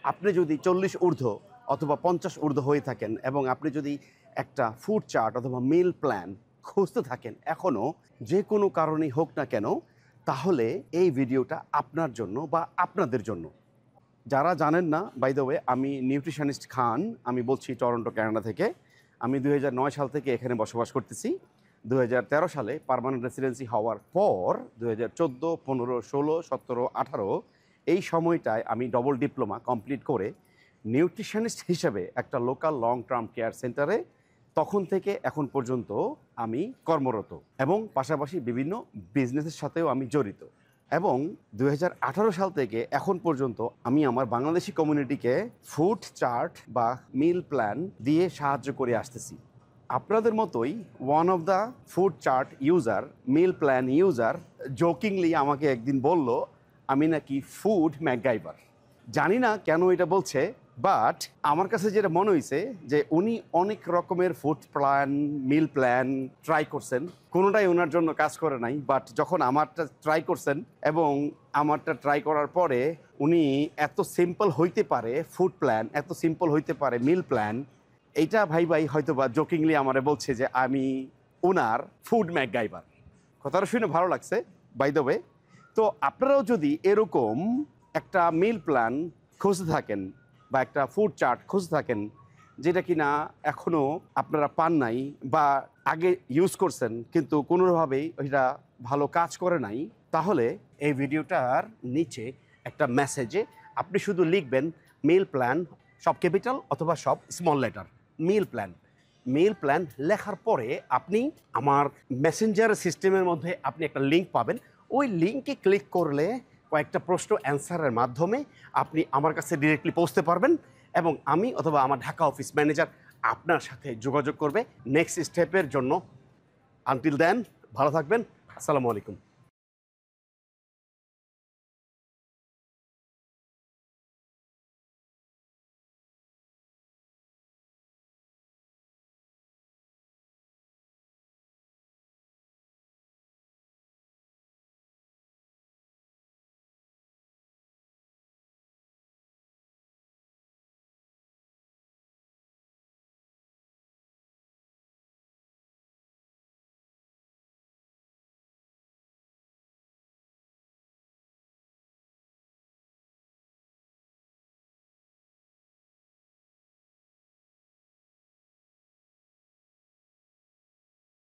আপনি যদি 40 ঊর্ধ্ব অথবা 50 ঊর্ধ্ব হয়ে থাকেন এবং আপনি যদি একটা ফুড চার্ট অথবা মিল প্ল্যান খুঁজতে থাকেন এখনও, যে কোনো কারণেই হোক না কেন, তাহলে এই ভিডিওটা আপনার জন্য বা আপনাদের জন্য। যারা জানেন না, বাই দ্য ওয়ে, আমি নিউট্রিশনিস্ট খান। আমি বলছি টরন্টো, কানাডা থেকে। আমি 2009 সাল থেকে এখানে বসবাস করতেছি। 2013 সালে পার্মানেন্ট রেসিডেন্সি হওয়ার পর 2014, 15, 16, 17, 18 এই সময়টায় আমি ডবল ডিপ্লোমা কমপ্লিট করে নিউট্রিশনিস্ট হিসেবে একটা লোকাল লং টার্ম কেয়ার সেন্টারে তখন থেকে এখন পর্যন্ত আমি কর্মরত, এবং পাশাপাশি বিভিন্ন বিজনেসের সাথেও আমি জড়িত। এবং 2018 সাল থেকে এখন পর্যন্ত আমি আমার বাংলাদেশি কমিউনিটিকে ফুড চার্ট বা মিল প্ল্যান দিয়ে সাহায্য করে আসতেছি। আপনাদের মতোই one of the food chart user, meal plan user, jokingly আমাকে একদিন বলল আমি নাকি ফুড ম্যাকগাইভার। জানি না কেন এটা বলছে, বাট আমার কাছে যেটা মনে হয়েছে যে উনি অনেক রকমের ফুড প্ল্যান, মিল প্ল্যান ট্রাই করছেন, কোনোটাই ওনার জন্য কাজ করে নাই। বাট যখন আমারটা ট্রাই করছেন এবং আমারটা ট্রাই করার পরে উনি এত সিম্পল হইতে পারে ফুড প্ল্যান, এত সিম্পল হইতে পারে মিল প্ল্যান, এইটা ভাই হয়তো বা জোকিংলি আমারে বলছে যে আমি ওনার ফুড ম্যাকগাইভার। কথাটা শুনে ভালো লাগছে, বাই দ্য ওয়ে। তো আপনারাও যদি এরকম একটা মিল প্ল্যান খুঁজতে থাকেন বা একটা ফুড চার্ট খুঁজতে থাকেন যেটা কিনা এখনও আপনারা পান নাই বা আগে ইউজ করছেন কিন্তু কোনোভাবেই ওইটা ভালো কাজ করে নাই, তাহলে এই ভিডিওটার নিচে একটা মেসেজে আপনি শুধু লিখবেন মিল প্ল্যান, সব ক্যাপিটাল অথবা সব স্মল লেটার, মিল প্ল্যান। মেল প্ল্যান লেখার পরে আপনি আমার মেসেঞ্জার সিস্টেমের মধ্যে আপনি একটা লিঙ্ক পাবেন। ওই লিঙ্কে ক্লিক করলে কয়েকটা প্রশ্ন অ্যান্সারের মাধ্যমে আপনি আমার কাছে ডিরেক্টলি পৌঁছতে পারবেন এবং আমি অথবা আমার ঢাকা অফিস ম্যানেজার আপনার সাথে যোগাযোগ করবে নেক্সট স্টেপের জন্য। আনটিল দেন ভালো থাকবেন। আসসালামু আলাইকুম।